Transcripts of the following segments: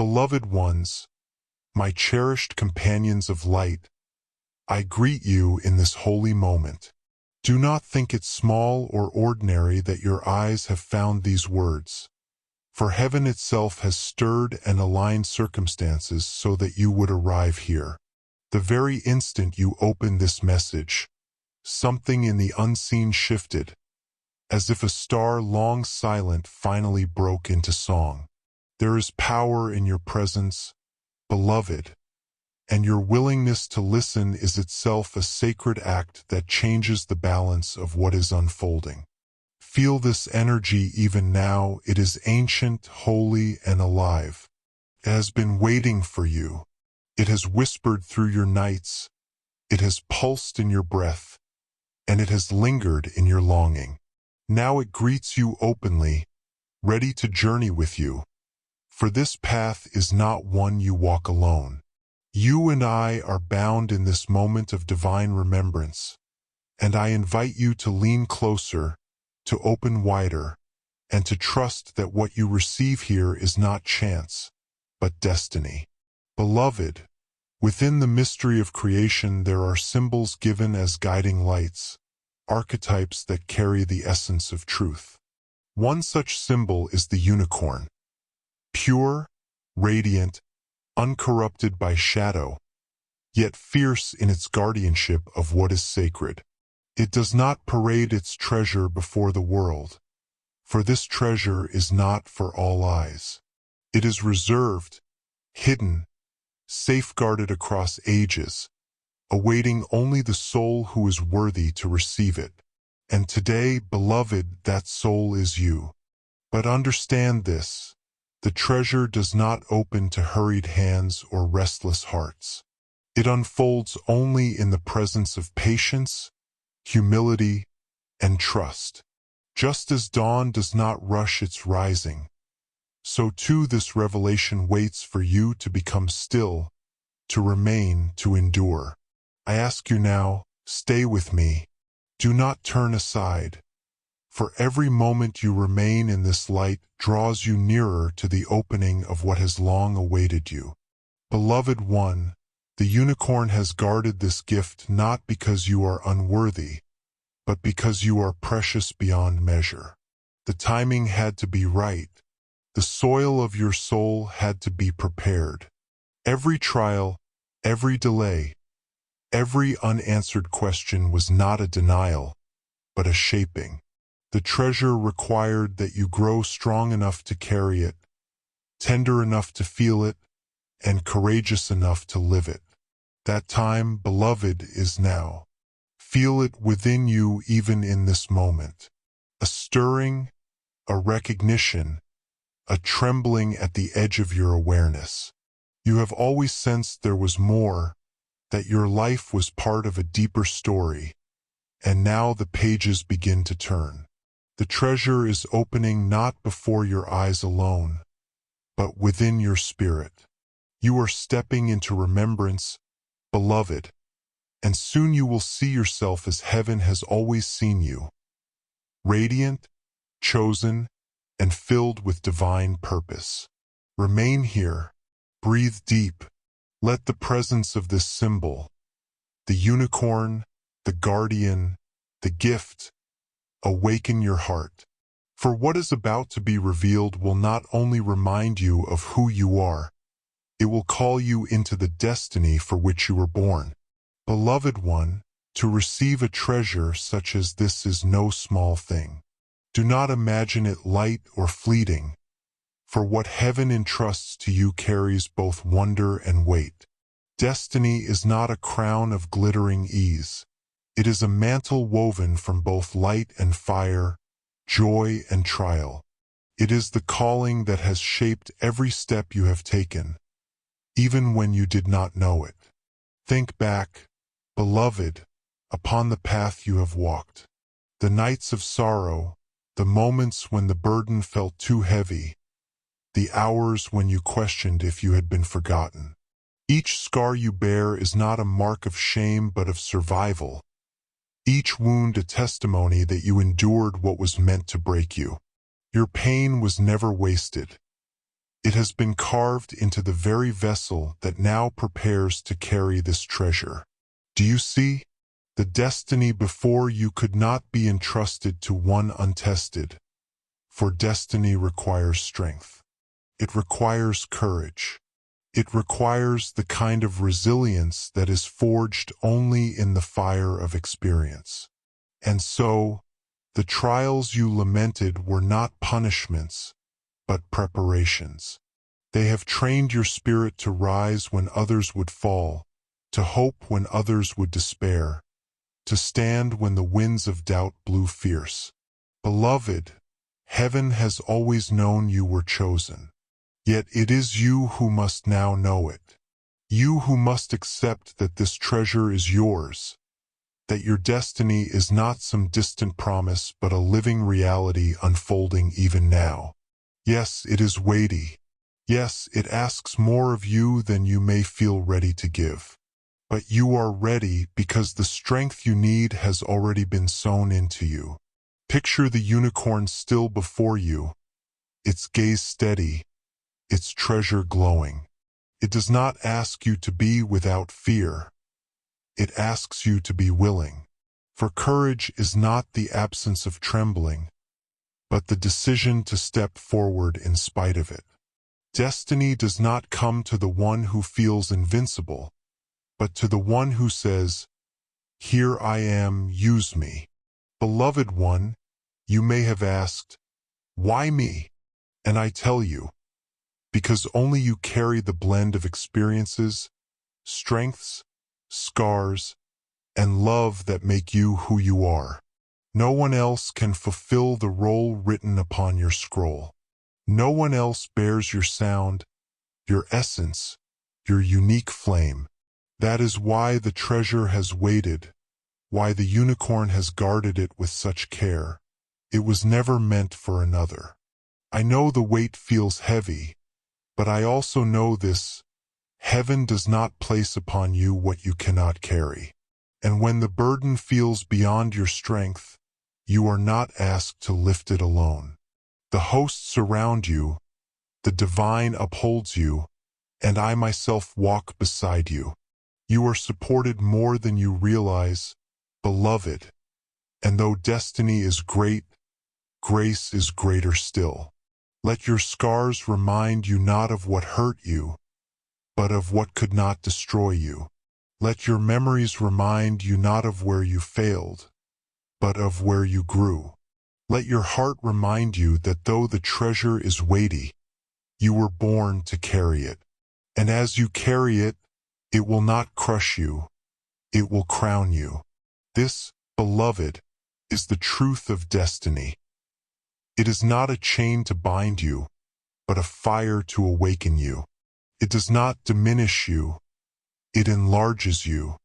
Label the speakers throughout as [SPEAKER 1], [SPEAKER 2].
[SPEAKER 1] Beloved ones, my cherished companions of light, I greet you in this holy moment. Do not think it small or ordinary that your eyes have found these words, for heaven itself has stirred and aligned circumstances so that you would arrive here. The very instant you opened this message, something in the unseen shifted, as if a star long silent finally broke into song. There is power in your presence, beloved, and your willingness to listen is itself a sacred act that changes the balance of what is unfolding. Feel this energy even now. It is ancient, holy, and alive. It has been waiting for you. It has whispered through your nights. It has pulsed in your breath, and it has lingered in your longing. Now it greets you openly, ready to journey with you. For this path is not one you walk alone. You and I are bound in this moment of divine remembrance, and I invite you to lean closer, to open wider, and to trust that what you receive here is not chance, but destiny. Beloved, within the mystery of creation there are symbols given as guiding lights, archetypes that carry the essence of truth. One such symbol is the unicorn. Pure, radiant, uncorrupted by shadow, yet fierce in its guardianship of what is sacred. It does not parade its treasure before the world, for this treasure is not for all eyes. It is reserved, hidden, safeguarded across ages, awaiting only the soul who is worthy to receive it. And today, beloved, that soul is you. But understand this. The treasure does not open to hurried hands or restless hearts. It unfolds only in the presence of patience, humility, and trust. Just as dawn does not rush its rising, so too this revelation waits for you to become still, to remain, to endure. I ask you now, stay with me. Do not turn aside. For every moment you remain in this light draws you nearer to the opening of what has long awaited you. Beloved one, the unicorn has guarded this gift not because you are unworthy, but because you are precious beyond measure. The timing had to be right. The soil of your soul had to be prepared. Every trial, every delay, every unanswered question was not a denial, but a shaping. The treasure required that you grow strong enough to carry it, tender enough to feel it, and courageous enough to live it. That time, beloved, is now. Feel it within you even in this moment. A stirring, a recognition, a trembling at the edge of your awareness. You have always sensed there was more, that your life was part of a deeper story, and now the pages begin to turn. The treasure is opening not before your eyes alone, but within your spirit. You are stepping into remembrance, beloved, and soon you will see yourself as heaven has always seen you, radiant, chosen, and filled with divine purpose. Remain here, breathe deep, let the presence of this symbol, the unicorn, the guardian, the gift, awaken your heart. For what is about to be revealed will not only remind you of who you are, it will call you into the destiny for which you were born. Beloved one, to receive a treasure such as this is no small thing. Do not imagine it light or fleeting, for what heaven entrusts to you carries both wonder and weight. Destiny is not a crown of glittering ease. It is a mantle woven from both light and fire, joy and trial. It is the calling that has shaped every step you have taken, even when you did not know it. Think back, beloved, upon the path you have walked. The nights of sorrow, the moments when the burden felt too heavy, the hours when you questioned if you had been forgotten. Each scar you bear is not a mark of shame but of survival. Each wound a testimony that you endured what was meant to break you. Your pain was never wasted. It has been carved into the very vessel that now prepares to carry this treasure. Do you see? The destiny before you could not be entrusted to one untested, for destiny requires strength. It requires courage. It requires the kind of resilience that is forged only in the fire of experience. And so, the trials you lamented were not punishments, but preparations. They have trained your spirit to rise when others would fall, to hope when others would despair, to stand when the winds of doubt blew fierce. Beloved, heaven has always known you were chosen. Yet it is you who must now know it. You who must accept that this treasure is yours, that your destiny is not some distant promise but a living reality unfolding even now. Yes, it is weighty. Yes, it asks more of you than you may feel ready to give. But you are ready because the strength you need has already been sown into you. Picture the unicorn still before you, its gaze steady, its treasure glowing. It does not ask you to be without fear. It asks you to be willing. For courage is not the absence of trembling, but the decision to step forward in spite of it. Destiny does not come to the one who feels invincible, but to the one who says, "Here I am, use me." Beloved one, you may have asked, "Why me?" And I tell you, because only you carry the blend of experiences, strengths, scars, and love that make you who you are. No one else can fulfill the role written upon your scroll. No one else bears your sound, your essence, your unique flame. That is why the treasure has waited, why the unicorn has guarded it with such care. It was never meant for another. I know the weight feels heavy, but I also know this: heaven does not place upon you what you cannot carry. And when the burden feels beyond your strength, you are not asked to lift it alone. The hosts surround you, the divine upholds you, and I myself walk beside you. You are supported more than you realize, beloved, and though destiny is great, grace is greater still. Let your scars remind you not of what hurt you, but of what could not destroy you. Let your memories remind you not of where you failed, but of where you grew. Let your heart remind you that though the treasure is weighty, you were born to carry it. And as you carry it, it will not crush you, it will crown you. This, beloved, is the truth of destiny. It is not a chain to bind you, but a fire to awaken you. It does not diminish you, it enlarges you.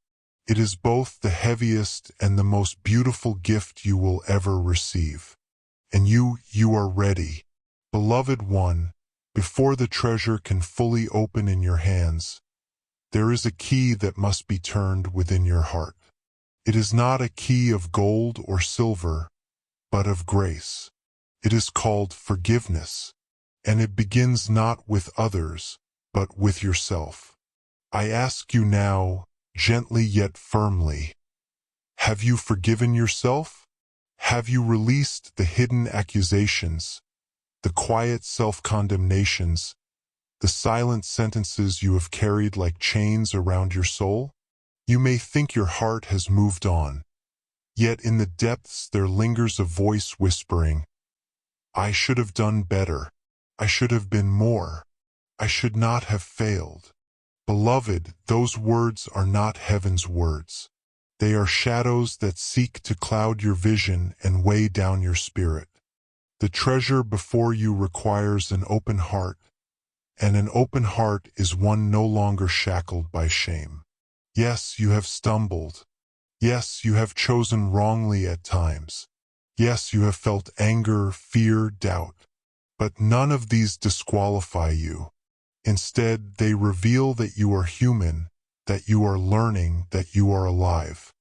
[SPEAKER 1] It is both the heaviest and the most beautiful gift you will ever receive. And you are ready. Beloved one, before the treasure can fully open in your hands, there is a key that must be turned within your heart. It is not a key of gold or silver, but of grace. It is called forgiveness, and it begins not with others, but with yourself. I ask you now, gently yet firmly, have you forgiven yourself? Have you released the hidden accusations, the quiet self-condemnations, the silent sentences you have carried like chains around your soul? You may think your heart has moved on, yet in the depths there lingers a voice whispering, I should have done better. I should have been more. I should not have failed. Beloved, those words are not heaven's words. They are shadows that seek to cloud your vision and weigh down your spirit. The treasure before you requires an open heart, and an open heart is one no longer shackled by shame. Yes, you have stumbled. Yes, you have chosen wrongly at times. Yes, you have felt anger, fear, doubt. But none of these disqualify you. Instead, they reveal that you are human, that you are learning, that you are alive.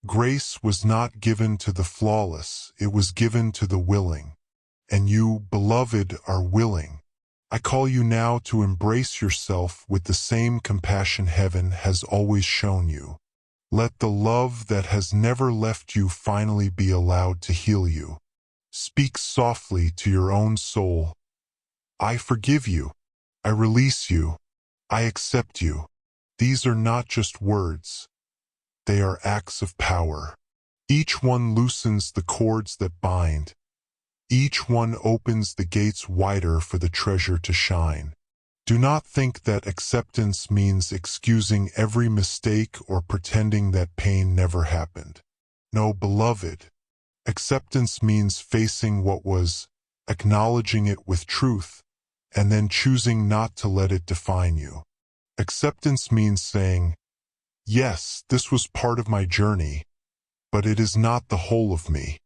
[SPEAKER 1] Grace was not given to the flawless, it was given to the willing. And you, beloved, are willing. I call you now to embrace yourself with the same compassion heaven has always shown you. Let the love that has never left you finally be allowed to heal you. Speak softly to your own soul. I forgive you. I release you. I accept you. These are not just words. They are acts of power. Each one loosens the cords that bind. Each one opens the gates wider for the treasure to shine. Do not think that acceptance means excusing every mistake or pretending that pain never happened. No, beloved, acceptance means facing what was, acknowledging it with truth, and then choosing not to let it define you. Acceptance means saying, yes, this was part of my journey, but it is not the whole of me.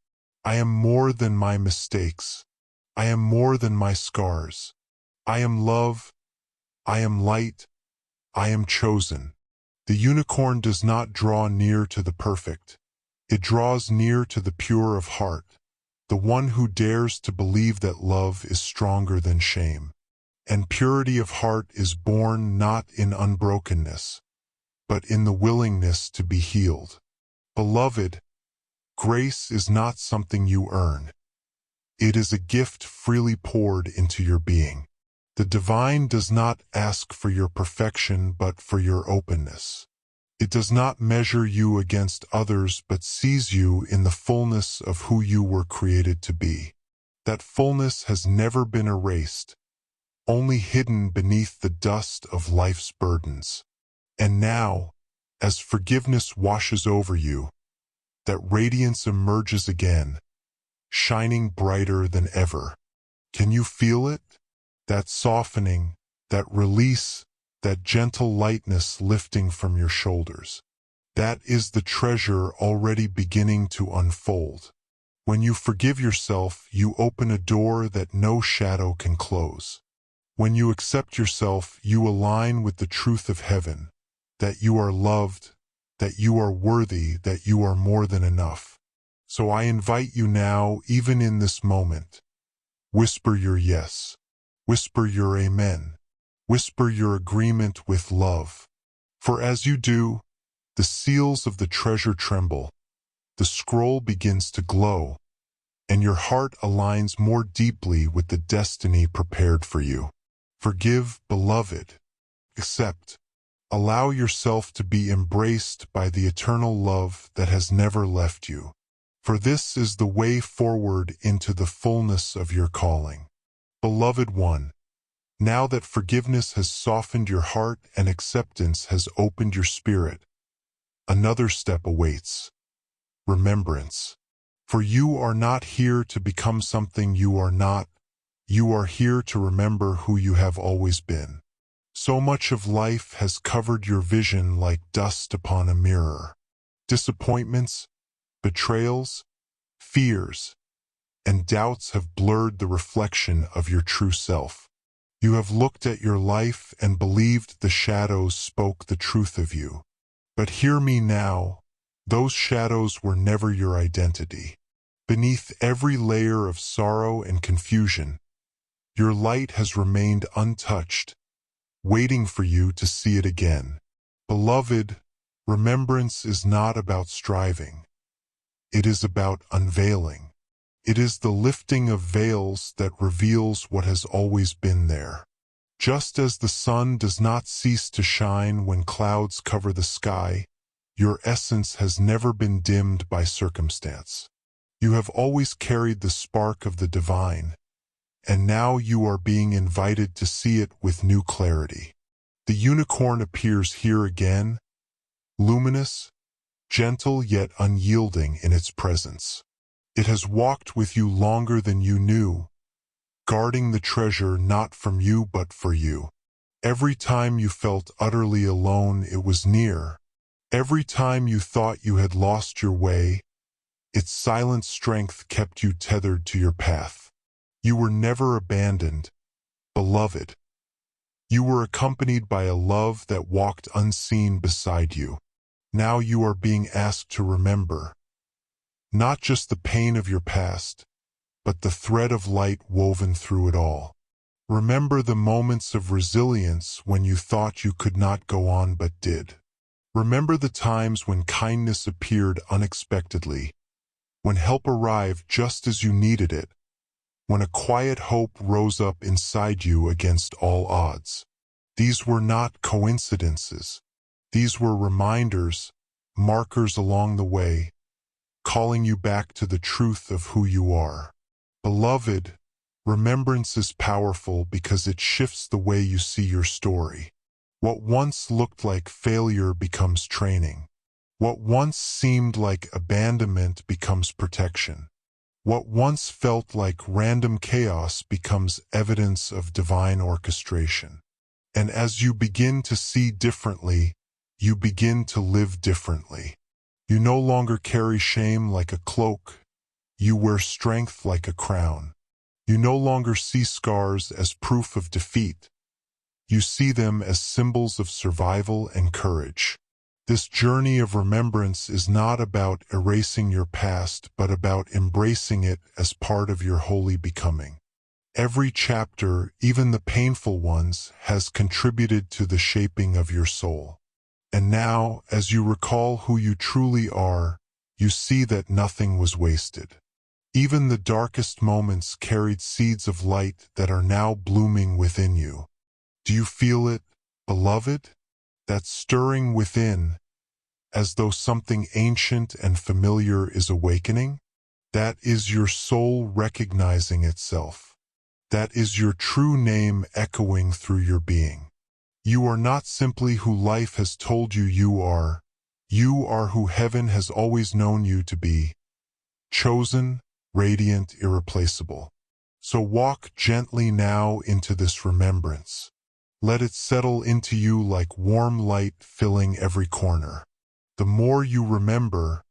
[SPEAKER 1] I am more than my mistakes. I am more than my scars. I am love. I am light. I am chosen. The unicorn does not draw near to the perfect. It draws near to the pure of heart, the one who dares to believe that love is stronger than shame. And purity of heart is born not in unbrokenness, but in the willingness to be healed. Beloved, grace is not something you earn. It is a gift freely poured into your being. The divine does not ask for your perfection but for your openness. It does not measure you against others but sees you in the fullness of who you were created to be. That fullness has never been erased, only hidden beneath the dust of life's burdens. And now, as forgiveness washes over you, that radiance emerges again, shining brighter than ever. Can you feel it? That softening, that release, that gentle lightness lifting from your shoulders. That is the treasure already beginning to unfold. When you forgive yourself, you open a door that no shadow can close. When you accept yourself, you align with the truth of heaven, that you are loved, that you are worthy, that you are more than enough. So I invite you now, even in this moment, whisper your yes. Whisper your amen. Whisper your agreement with love. For as you do, the seals of the treasure tremble, the scroll begins to glow, and your heart aligns more deeply with the destiny prepared for you. Forgive, beloved. Accept. Allow yourself to be embraced by the eternal love that has never left you. For this is the way forward into the fullness of your calling. Beloved one, now that forgiveness has softened your heart and acceptance has opened your spirit, another step awaits. Remembrance. For you are not here to become something you are not. You are here to remember who you have always been. So much of life has covered your vision like dust upon a mirror. Disappointments, betrayals, fears, and doubts have blurred the reflection of your true self. You have looked at your life and believed the shadows spoke the truth of you. But hear me now, those shadows were never your identity. Beneath every layer of sorrow and confusion, your light has remained untouched, waiting for you to see it again. Beloved, remembrance is not about striving. It is about unveiling. It is the lifting of veils that reveals what has always been there. Just as the sun does not cease to shine when clouds cover the sky, your essence has never been dimmed by circumstance. You have always carried the spark of the divine, and now you are being invited to see it with new clarity. The unicorn appears here again, luminous, gentle yet unyielding in its presence. It has walked with you longer than you knew, guarding the treasure not from you but for you. Every time you felt utterly alone, it was near. Every time you thought you had lost your way, its silent strength kept you tethered to your path. You were never abandoned, beloved. You were accompanied by a love that walked unseen beside you. Now you are being asked to remember, not just the pain of your past, but the thread of light woven through it all. Remember the moments of resilience when you thought you could not go on but did. Remember the times when kindness appeared unexpectedly, when help arrived just as you needed it, when a quiet hope rose up inside you against all odds. These were not coincidences. These were reminders, markers along the way, calling you back to the truth of who you are. Beloved, remembrance is powerful because it shifts the way you see your story. What once looked like failure becomes training. What once seemed like abandonment becomes protection. What once felt like random chaos becomes evidence of divine orchestration. And as you begin to see differently, you begin to live differently. You no longer carry shame like a cloak. You wear strength like a crown. You no longer see scars as proof of defeat. You see them as symbols of survival and courage. This journey of remembrance is not about erasing your past, but about embracing it as part of your holy becoming. Every chapter, even the painful ones, has contributed to the shaping of your soul. And now, as you recall who you truly are, you see that nothing was wasted. Even the darkest moments carried seeds of light that are now blooming within you. Do you feel it, beloved? That stirring within, as though something ancient and familiar is awakening? That is your soul recognizing itself. That is your true name echoing through your being. You are not simply who life has told you you are. You are who heaven has always known you to be. Chosen, radiant, irreplaceable. So walk gently now into this remembrance. Let it settle into you like warm light filling every corner. The more you remember,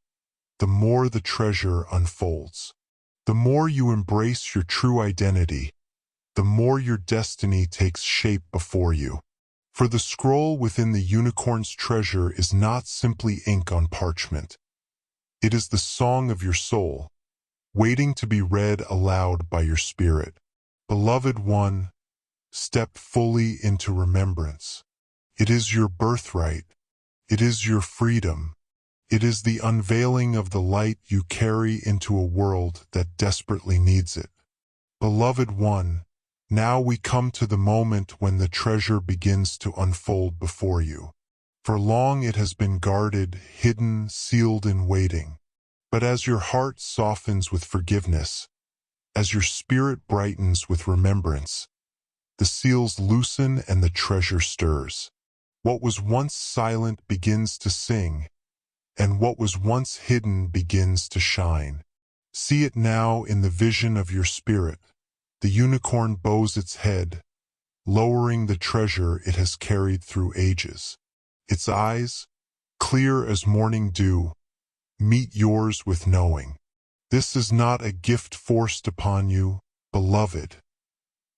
[SPEAKER 1] the more the treasure unfolds. The more you embrace your true identity, the more your destiny takes shape before you. For the scroll within the unicorn's treasure is not simply ink on parchment. It is the song of your soul, waiting to be read aloud by your spirit. Beloved one, step fully into remembrance. It is your birthright. It is your freedom. It is the unveiling of the light you carry into a world that desperately needs it. Beloved one, now we come to the moment when the treasure begins to unfold before you. For long it has been guarded, hidden, sealed in waiting. But as your heart softens with forgiveness, as your spirit brightens with remembrance, the seals loosen and the treasure stirs. What was once silent begins to sing, and what was once hidden begins to shine. See it now in the vision of your spirit. The unicorn bows its head, lowering the treasure it has carried through ages. Its eyes, clear as morning dew, meet yours with knowing. This is not a gift forced upon you, beloved.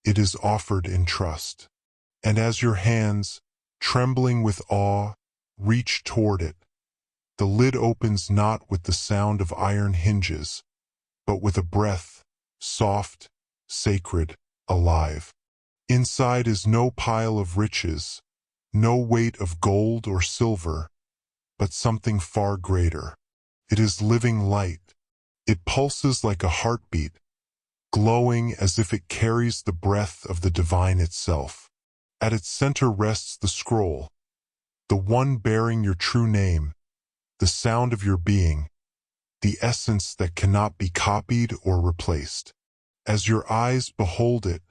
[SPEAKER 1] It is offered in trust. And as your hands, trembling with awe, reach toward it, the lid opens not with the sound of iron hinges, but with a breath, soft, sacred, alive. Inside is no pile of riches, no weight of gold or silver, but something far greater. It is living light. It pulses like a heartbeat, glowing as if it carries the breath of the divine itself. At its center rests the scroll, the one bearing your true name, the sound of your being, the essence that cannot be copied or replaced. As your eyes behold it,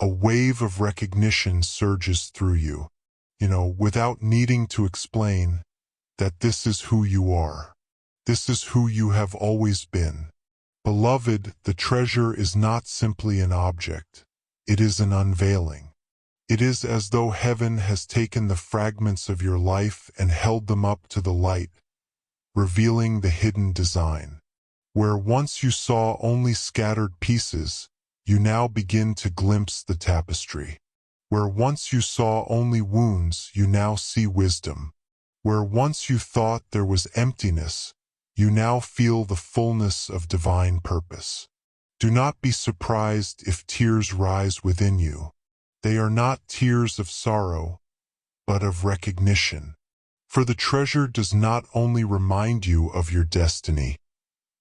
[SPEAKER 1] a wave of recognition surges through you, without needing to explain that this is who you are. This is who you have always been. Beloved, the treasure is not simply an object. It is an unveiling. It is as though heaven has taken the fragments of your life and held them up to the light, revealing the hidden design. Where once you saw only scattered pieces, you now begin to glimpse the tapestry. Where once you saw only wounds, you now see wisdom. Where once you thought there was emptiness, you now feel the fullness of divine purpose. Do not be surprised if tears rise within you. They are not tears of sorrow, but of recognition. For the treasure does not only remind you of your destiny,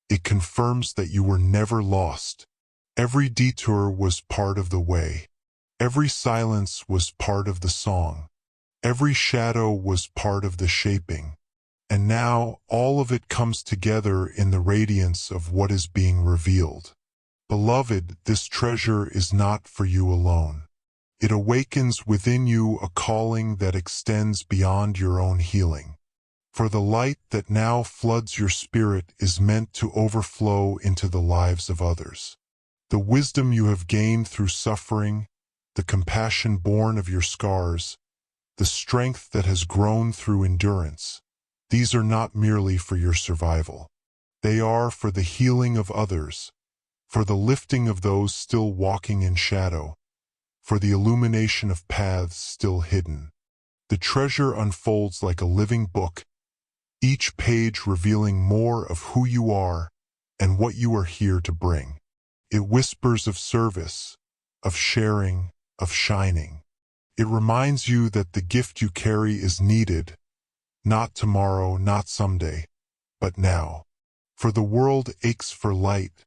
[SPEAKER 1] it confirms that you were never lost. Every detour was part of the way. Every silence was part of the song. Every shadow was part of the shaping. And now all of it comes together in the radiance of what is being revealed. Beloved, this treasure is not for you alone. It awakens within you a calling that extends beyond your own healing. For the light that now floods your spirit is meant to overflow into the lives of others. The wisdom you have gained through suffering, the compassion born of your scars, the strength that has grown through endurance, these are not merely for your survival. They are for the healing of others, for the lifting of those still walking in shadow, for the illumination of paths still hidden. The treasure unfolds like a living book, each page revealing more of who you are and what you are here to bring. It whispers of service, of sharing, of shining. It reminds you that the gift you carry is needed, not tomorrow, not someday, but now. For the world aches for light,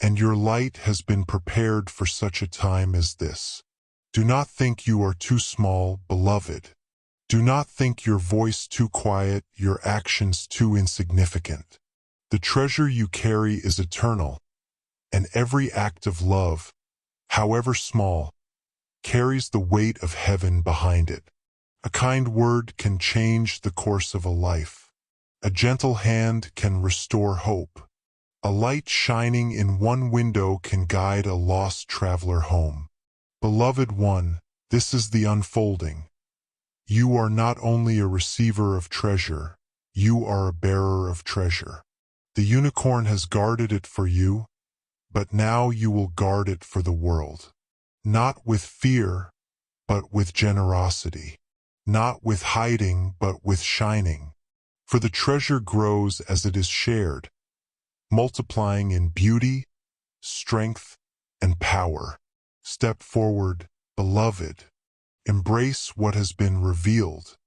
[SPEAKER 1] and your light has been prepared for such a time as this. Do not think you are too small, beloved. Do not think your voice too quiet, your actions too insignificant. The treasure you carry is eternal, and every act of love, however small, carries the weight of heaven behind it. A kind word can change the course of a life. A gentle hand can restore hope. A light shining in one window can guide a lost traveler home. Beloved one, this is the unfolding. You are not only a receiver of treasure, you are a bearer of treasure. The unicorn has guarded it for you, but now you will guard it for the world. Not with fear, but with generosity. Not with hiding, but with shining. For the treasure grows as it is shared, multiplying in beauty, strength, and power. Step forward, beloved. Embrace what has been revealed.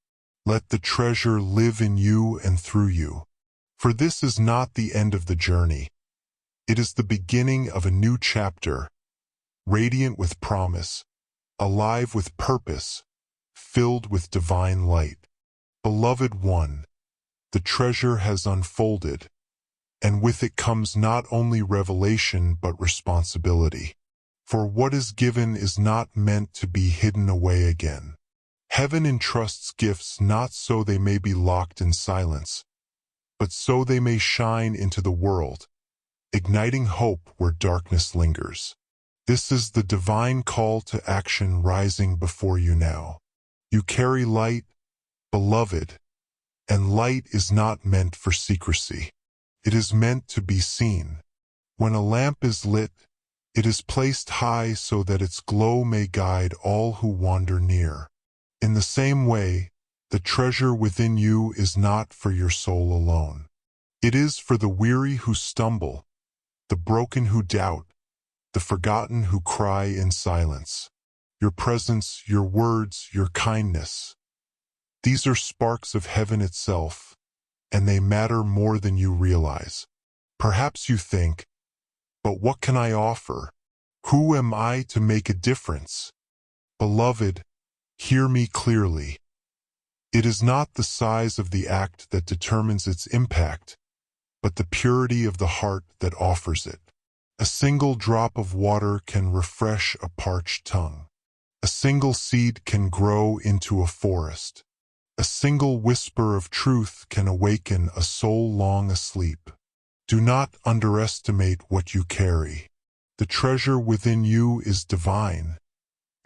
[SPEAKER 1] Let the treasure live in you and through you. For this is not the end of the journey. It is the beginning of a new chapter, radiant with promise, alive with purpose, filled with divine light. Beloved one, the treasure has unfolded, and with it comes not only revelation but responsibility. For what is given is not meant to be hidden away again. Heaven entrusts gifts not so they may be locked in silence, but so they may shine into the world, igniting hope where darkness lingers. This is the divine call to action rising before you now. You carry light, beloved, and light is not meant for secrecy. It is meant to be seen. When a lamp is lit, it is placed high so that its glow may guide all who wander near. In the same way, the treasure within you is not for your soul alone. It is for the weary who stumble, the broken who doubt, the forgotten who cry in silence. Your presence, your words, your kindness. These are sparks of heaven itself, and they matter more than you realize. Perhaps you think, but what can I offer? Who am I to make a difference? Beloved, hear me clearly. It is not the size of the act that determines its impact, but the purity of the heart that offers it. A single drop of water can refresh a parched tongue. A single seed can grow into a forest. A single whisper of truth can awaken a soul long asleep. Do not underestimate what you carry. The treasure within you is divine,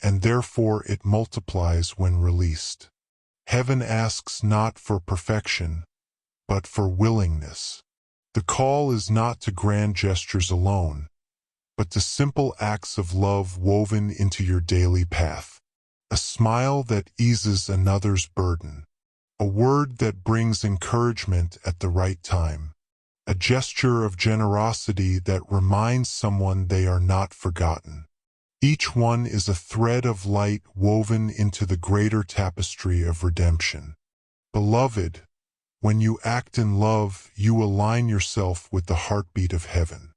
[SPEAKER 1] and therefore it multiplies when released. Heaven asks not for perfection, but for willingness. The call is not to grand gestures alone, but to simple acts of love woven into your daily path. A smile that eases another's burden. A word that brings encouragement at the right time. a gesture of generosity that reminds someone they are not forgotten. Each one is a thread of light woven into the greater tapestry of redemption. Beloved, when you act in love, you align yourself with the heartbeat of heaven.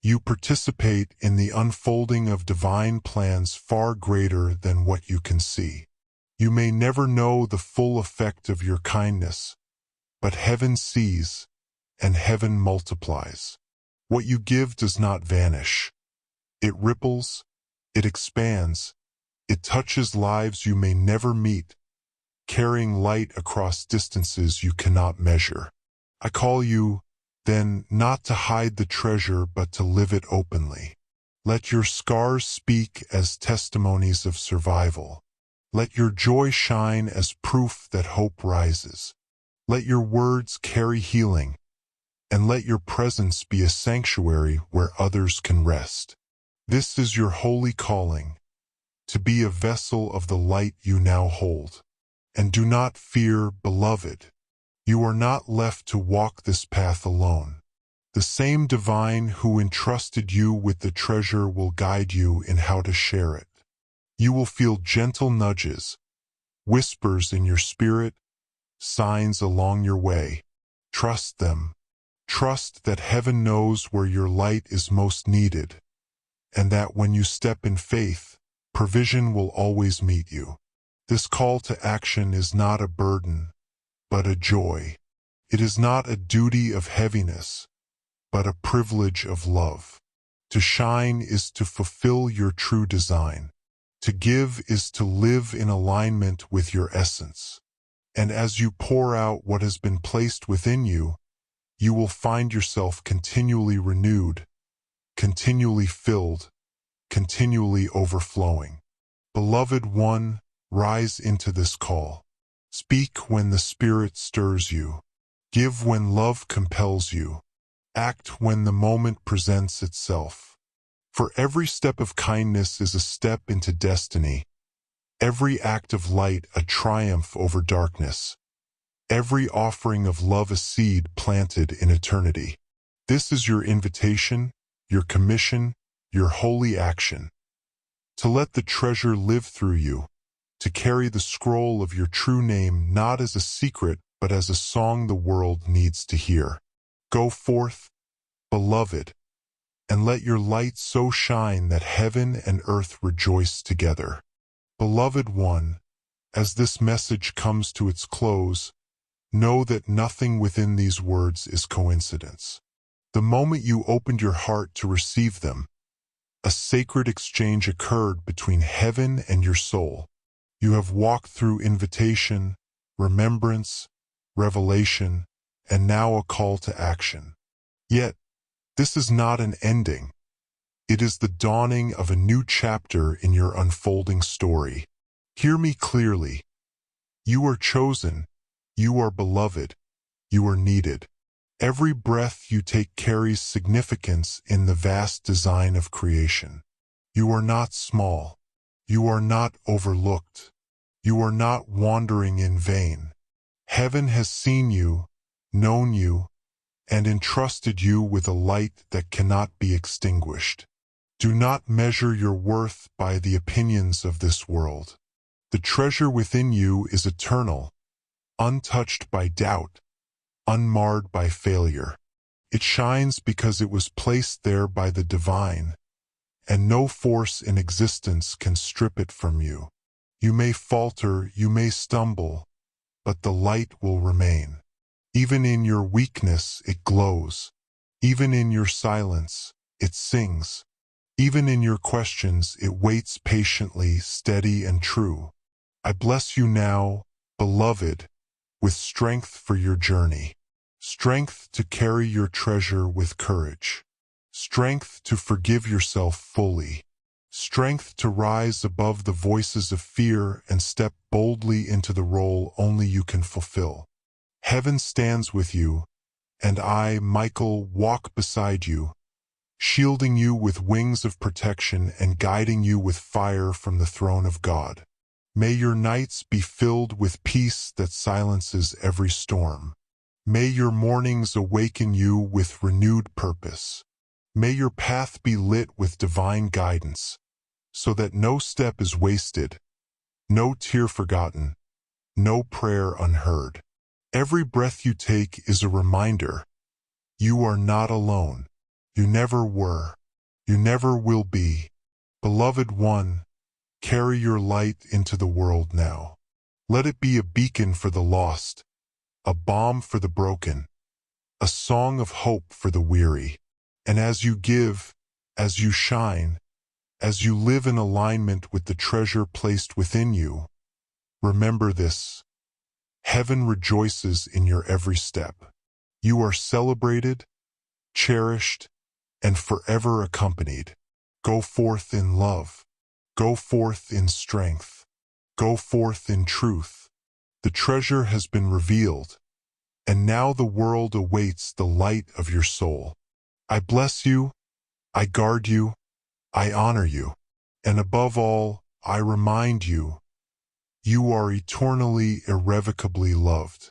[SPEAKER 1] You participate in the unfolding of divine plans far greater than what you can see. You may never know the full effect of your kindness, but heaven sees, and heaven multiplies. What you give does not vanish. It ripples, it expands, it touches lives you may never meet, carrying light across distances you cannot measure. I call you, then, not to hide the treasure but to live it openly. Let your scars speak as testimonies of survival. Let your joy shine as proof that hope rises. Let your words carry healing, and let your presence be a sanctuary where others can rest. This is your holy calling, to be a vessel of the light you now hold. And do not fear, beloved. You are not left to walk this path alone. The same divine who entrusted you with the treasure will guide you in how to share it. You will feel gentle nudges, whispers in your spirit, signs along your way. Trust them. Trust that heaven knows where your light is most needed, and that when you step in faith, provision will always meet you. This call to action is not a burden, but a joy. It is not a duty of heaviness, but a privilege of love. To shine is to fulfill your true design. To give is to live in alignment with your essence. And as you pour out what has been placed within you, you will find yourself continually renewed, continually filled, continually overflowing. Beloved one, rise into this call. Speak when the Spirit stirs you. Give when love compels you. Act when the moment presents itself. For every step of kindness is a step into destiny. Every act of light a triumph over darkness. Every offering of love a seed planted in eternity. This is your invitation, your commission, your holy action. To let the treasure live through you. To carry the scroll of your true name not as a secret but as a song the world needs to hear. Go forth, beloved, and let your light so shine that heaven and earth rejoice together. Beloved one, as this message comes to its close, know that nothing within these words is coincidence. The moment you opened your heart to receive them, a sacred exchange occurred between heaven and your soul. You have walked through invitation, remembrance, revelation, and now a call to action. Yet, this is not an ending. It is the dawning of a new chapter in your unfolding story. Hear me clearly. You are chosen. You are beloved. You are needed. Every breath you take carries significance in the vast design of creation. You are not small. You are not overlooked. You are not wandering in vain. Heaven has seen you, known you, and entrusted you with a light that cannot be extinguished. Do not measure your worth by the opinions of this world. The treasure within you is eternal, untouched by doubt, unmarred by failure. It shines because it was placed there by the divine, and no force in existence can strip it from you. You may falter, you may stumble, but the light will remain. Even in your weakness, it glows. Even in your silence, it sings. Even in your questions, it waits patiently, steady and true. I bless you now, beloved, with strength for your journey. Strength to carry your treasure with courage. Strength to forgive yourself fully. Strength to rise above the voices of fear and step boldly into the role only you can fulfill. Heaven stands with you, and I, Michael, walk beside you, shielding you with wings of protection and guiding you with fire from the throne of God. May your nights be filled with peace that silences every storm. May your mornings awaken you with renewed purpose. May your path be lit with divine guidance, so that no step is wasted, no tear forgotten, no prayer unheard. Every breath you take is a reminder you are not alone. You never were. You never will be. Beloved one, carry your light into the world now. Let it be a beacon for the lost, a balm for the broken, a song of hope for the weary. And as you give, as you shine, as you live in alignment with the treasure placed within you, remember this: heaven rejoices in your every step. You are celebrated, cherished, and forever accompanied. Go forth in love. Go forth in strength. Go forth in truth. The treasure has been revealed, and now the world awaits the light of your soul. I bless you, I guard you, I honor you, and above all, I remind you, you are eternally, irrevocably loved.